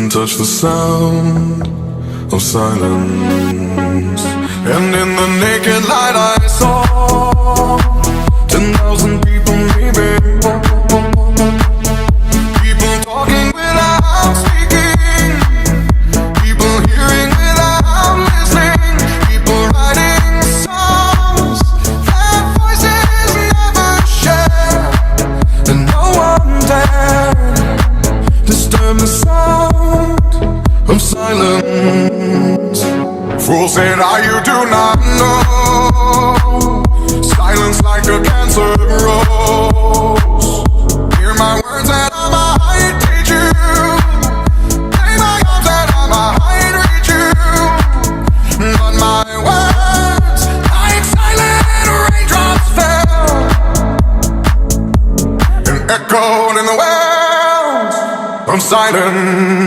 can touch the sound of silence. And in the naked light I saw 10,000 people maybe. People talking without speaking, people hearing without listening, people writing songs that voices never share. And no one dared disturb the sound of silence. Fool said, you do not know. Silence like a cancer grows. Hear my words and I might teach you. Play my arms and I might reach you. But my words, like silent raindrops, fell and echoed in the wells of silence.